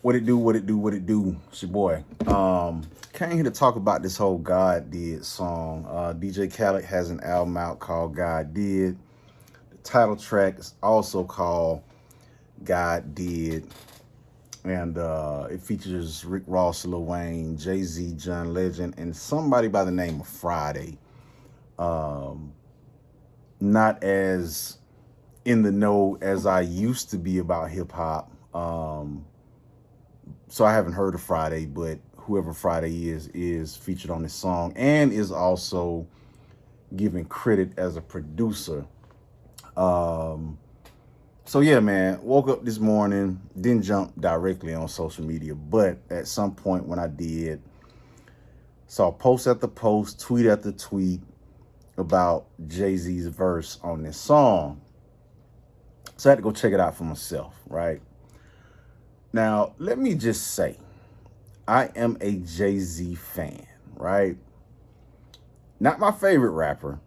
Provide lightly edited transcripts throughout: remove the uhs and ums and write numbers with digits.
What it do, what it do, what it do. It's your boy. Came here to talk about this whole God Did song. DJ Khaled has an album out called God Did. The title track is also called God Did. And it features Rick Ross, Lil Wayne, Jay-Z, John Legend, and somebody by the name of Friday. Um, Not as in the know as I used to be about hip hop. So I haven't heard of Friday, but whoever Friday is featured on this song and is also given credit as a producer. Um, so yeah, man, woke up this morning, didn't jump directly on social media, but at some point when I did, saw post after post, tweet after tweet about Jay-Z's verse on this song. So I had to go check it out for myself, right? Now, let me just say, I am a Jay-Z fan, right? Not my favorite rapper,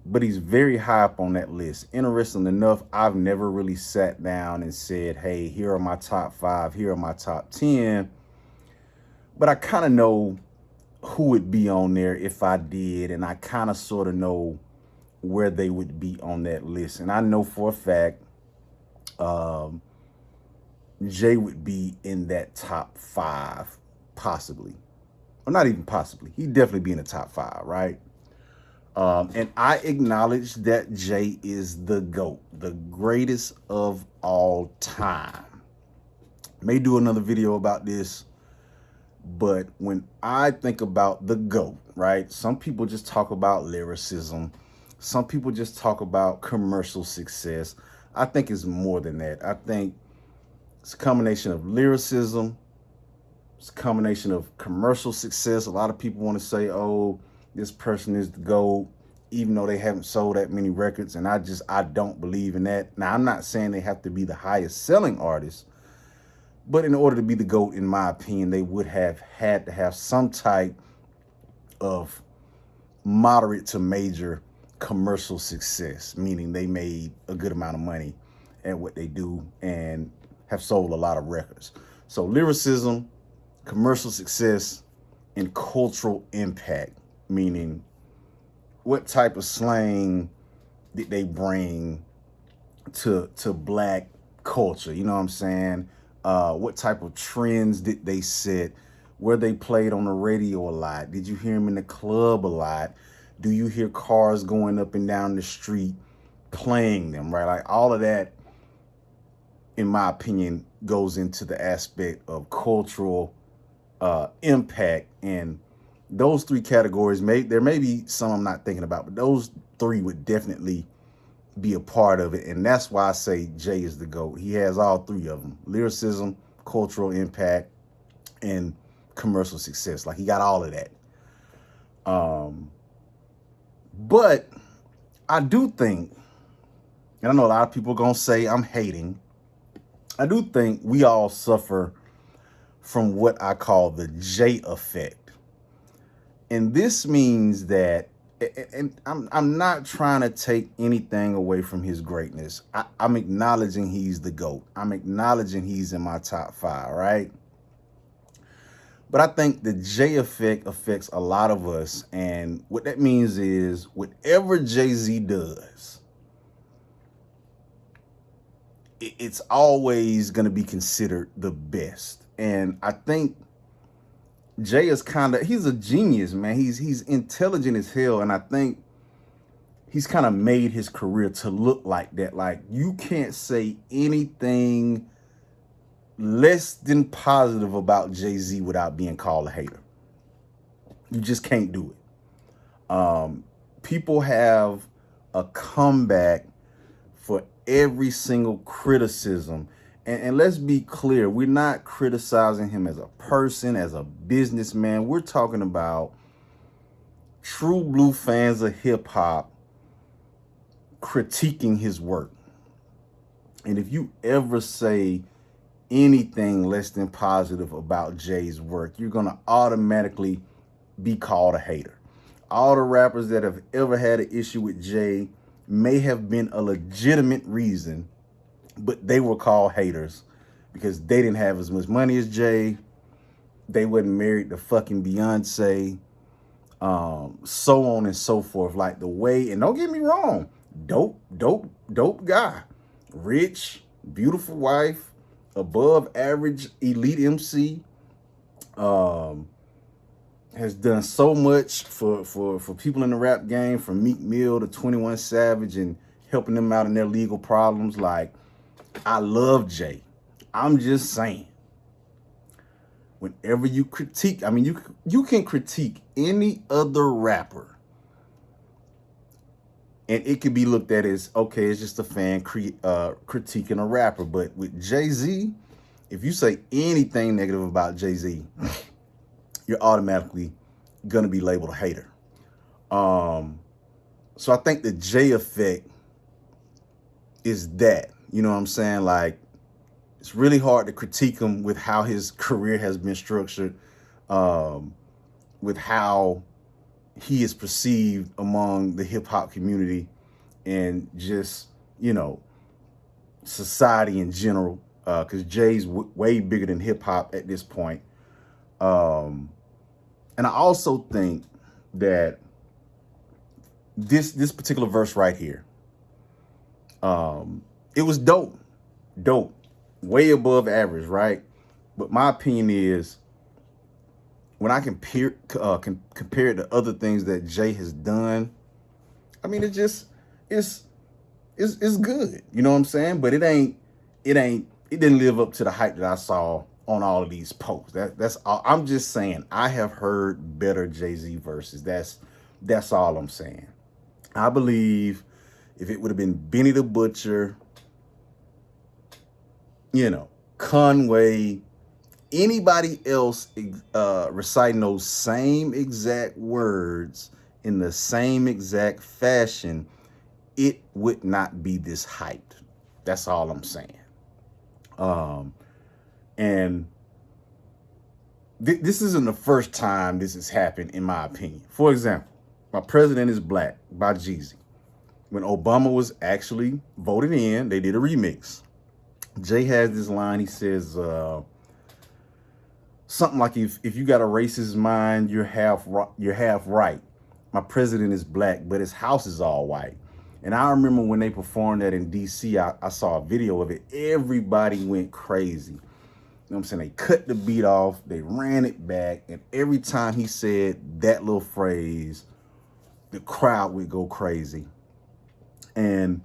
but he's very high up on that list. Interesting enough, I've never really sat down and said, hey, here are my top 5, here are my top 10. But I kind of know who would be on there if I did, and I kind of sort of know where they would be on that list. And I know for a fact um, Jay would be in that top 5, possibly. Or not even possibly. He'd definitely be in the top 5, right? And I acknowledge that Jay is the GOAT, the greatest of all time. May do another video about this, but when I think about the GOAT, right, some people just talk about lyricism. Some people just talk about commercial success. I think it's more than that. I think it's a combination of lyricism, it's a combination of commercial success. A lot of people want to say, oh, this person is the GOAT, even though they haven't sold that many records. And I don't believe in that. Now, I'm not saying they have to be the highest selling artist, but in order to be the GOAT, in my opinion, they would have had to have some type of moderate to major commercial success, meaning they made a good amount of money at what they do and have sold a lot of records. So lyricism, commercial success, and cultural impact, meaning what type of slang did they bring to black culture? You know what I'm saying? What type of trends did they set? Where they played on the radio a lot? Did you hear them in the club a lot? Do you hear cars going up and down the street playing them, right? Like all of that, in my opinion, goes into the aspect of cultural impact. And those 3 categories, there may be some I'm not thinking about, but those 3 would definitely be a part of it. And that's why I say Jay is the GOAT. He has all 3 of them: lyricism, cultural impact, and commercial success. Like he got all of that. But I do think, and I know a lot of people are going to say I'm hating, I do think we all suffer from what I call the Jay effect. And this means that, and I'm not trying to take anything away from his greatness. I'm acknowledging he's the GOAT. I'm acknowledging he's in my top 5, right? But I think the Jay effect affects a lot of us. And what that means is whatever Jay-Z does, it's always going to be considered the best. And I think Jay is he's a genius, man. He's intelligent as hell. And I think he's kind of made his career to look like that. Like you can't say anything less than positive about Jay-Z without being called a hater. You just can't do it. People have a comeback for every single criticism. And let's be clear, we're not criticizing him as a person, as a businessman. We're talking about true blue fans of hip hop critiquing his work. And if you ever say anything less than positive about Jay's work, you're going to automatically be called a hater. All the rappers that have ever had an issue with Jay may have been a legitimate reason, but they were called haters because they didn't have as much money as Jay. They wasn't married to fucking Beyonce. So on and so forth. Like the way, and don't get me wrong, dope guy, rich, beautiful wife, above average elite MC. Has done so much for people in the rap game, from Meek Mill to 21 Savage, and helping them out in their legal problems. Like, I love Jay. I'm just saying, whenever you critique, I mean, you can critique any other rapper, and it could be looked at as, okay, it's just a fan critiquing a rapper. But with Jay-Z, if you say anything negative about Jay-Z, you're automatically gonna be labeled a hater. So I think the Jay effect is that, you know what I'm saying? Like, it's really hard to critique him with how his career has been structured, with how he is perceived among the hip hop community and just, you know, society in general. Because Jay's way bigger than hip hop at this point. And I also think that this particular verse right here, it was dope, way above average, right? But my opinion is, when I compare it to other things that Jay has done, I mean, it's good, you know what I'm saying? But it didn't live up to the hype that I saw on all of these posts. That's all. I'm just saying, I have heard better Jay-Z verses. That's all I'm saying. I believe if it would have been Benny the Butcher, you know, Conway, anybody else reciting those same exact words in the same exact fashion, it would not be this hyped. That's all I'm saying. And this isn't the first time this has happened, in my opinion. For example, My President is Black by Jeezy. When Obama was actually voted in, they did a remix. Jay has this line, he says, something like, if you got a racist mind, you're half right. My president is black, but his house is all white. And I remember when they performed that in DC, I saw a video of it. Everybody went crazy. You know what I'm saying? They cut the beat off, they ran it back, and every time he said that little phrase, the crowd would go crazy. And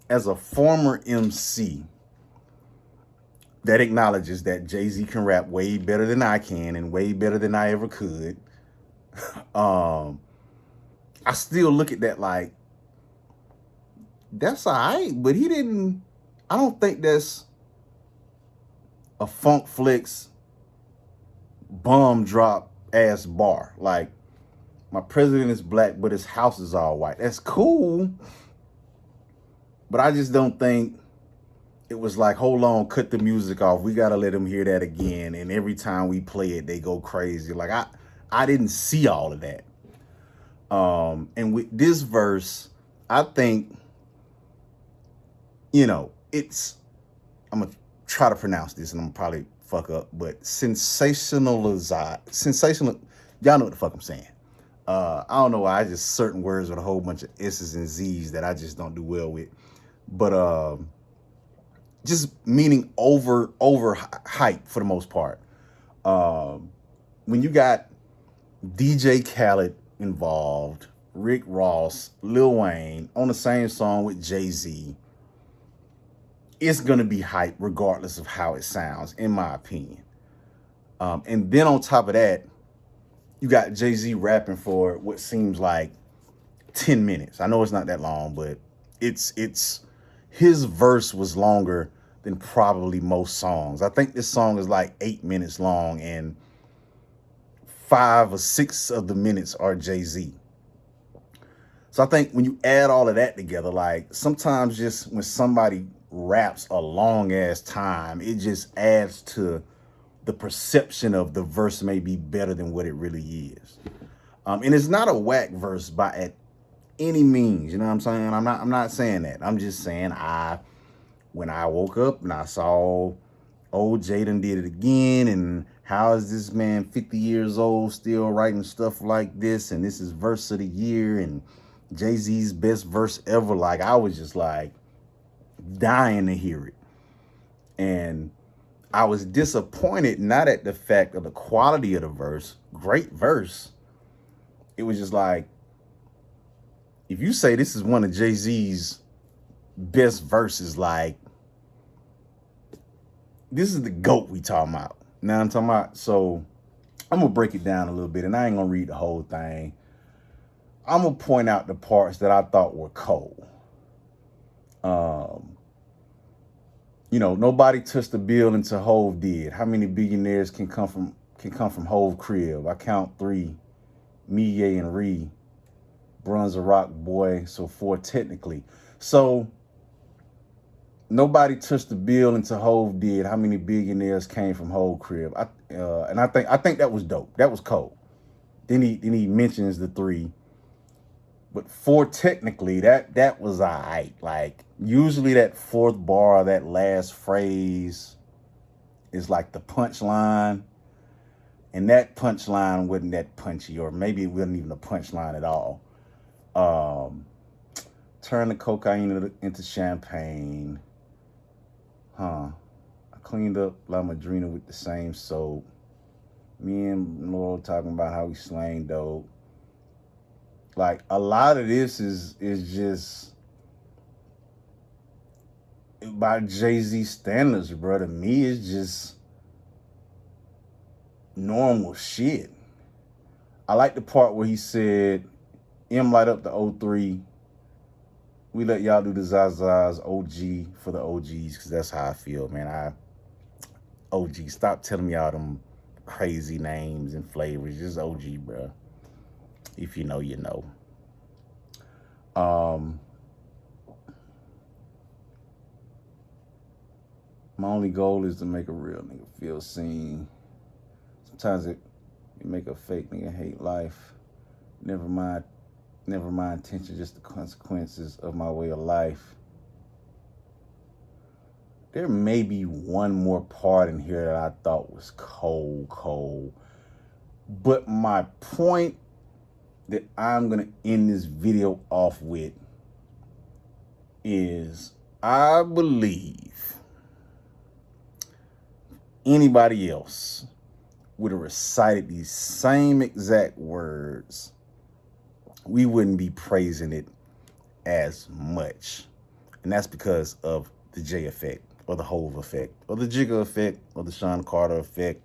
as a former MC that acknowledges that Jay-Z can rap way better than I can and way better than I ever could, I still look at that like, that's all right, but I don't think that's a Funk Flex bomb drop ass bar. Like, my president is black, but his house is all white. That's cool, but I just don't think it was like, hold on, cut the music off, we gotta let them hear that again, and every time we play it, they go crazy. Like, I didn't see all of that. And with this verse, I think, you know, I'm gonna try to pronounce this and I'm gonna probably fuck up, but sensational, y'all know what the fuck I'm saying. I don't know why, I just certain words with a whole bunch of S's and Z's that I just don't do well with. But just meaning over hype for the most part. When you got DJ Khaled involved, Rick Ross, Lil Wayne on the same song with Jay-Z, it's gonna be hype regardless of how it sounds, in my opinion. And then on top of that, you got Jay-Z rapping for what seems like 10 minutes. I know it's not that long, but it's his verse was longer than probably most songs. I think this song is like 8 minutes long, and 5 or 6 of the minutes are Jay-Z. So I think when you add all of that together, like, sometimes just when somebody raps a long ass time, it just adds to the perception of the verse may be better than what it really is. And it's not a whack verse by any means, you know what I'm saying? I'm not saying that. I'm just saying, when I woke up and I saw old Jaden did it again, and how is this man 50 years old still writing stuff like this, and this is verse of the year, and Jay-Z's best verse ever. Like, I was just like dying to hear it. And I was disappointed not at the fact of the quality of the verse, great verse. It was just like, if you say this is one of Jay-Z's best verses, like, this is the GOAT we talking about. Now I'm talking about, so I'm gonna break it down a little bit, and I ain't gonna read the whole thing. I'm gonna point out the parts that I thought were cold. You know, nobody touched the bill until Hove did. How many billionaires can come from Hove crib? I count 3, me, Ye, and Ree. Bronze a rock boy, so 4 technically. So nobody touched the bill until Hove did. How many billionaires came from Hove crib? And I think that was dope. That was cold. Then he mentions the 3. But 4 technically, that was all right. Like, usually that 4th bar, that last phrase is like the punchline. And that punchline wasn't that punchy, or maybe it wasn't even a punchline at all. Turn the cocaine into champagne. I cleaned up La Madrina with the same soap. Me and Laurel talking about how we slang dope. Like, a lot of this is just by Jay-Z standards, bro. To me, it's just normal shit. I like the part where he said, M light up the 03. We let y'all do the Zazas OG for the OGs, because that's how I feel, man. OG, stop telling me all them crazy names and flavors. Just OG, bro. If you know, you know. My only goal is to make a real nigga feel seen. Sometimes it make a fake nigga hate life. Never mind intention, just the consequences of my way of life. There may be one more part in here that I thought was cold. But my point that I'm gonna end this video off with is, I believe anybody else would have recited these same exact words, we wouldn't be praising it as much. And that's because of the J effect, or the Hove effect, or the Jigga effect, or the Sean Carter effect,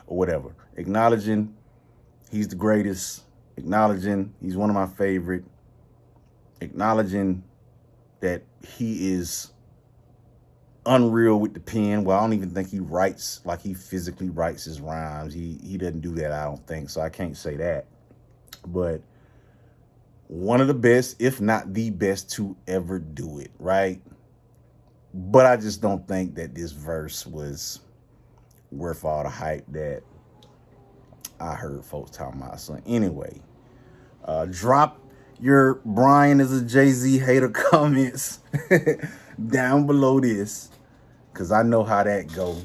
or whatever. Acknowledging he's the greatest, acknowledging he's one of my favorite, acknowledging that he is unreal with the pen. Well, I don't even think he writes like he physically writes his rhymes. He doesn't do that, I don't think, so I can't say that. But one of the best, if not the best, to ever do it, right? But I just don't think that this verse was worth all the hype that I heard folks talking about. So anyway, drop your Brian is a Jay-Z hater comments down below this, because I know how that go.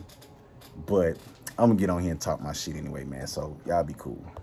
But I'm gonna get on here and talk my shit anyway, man. So y'all be cool.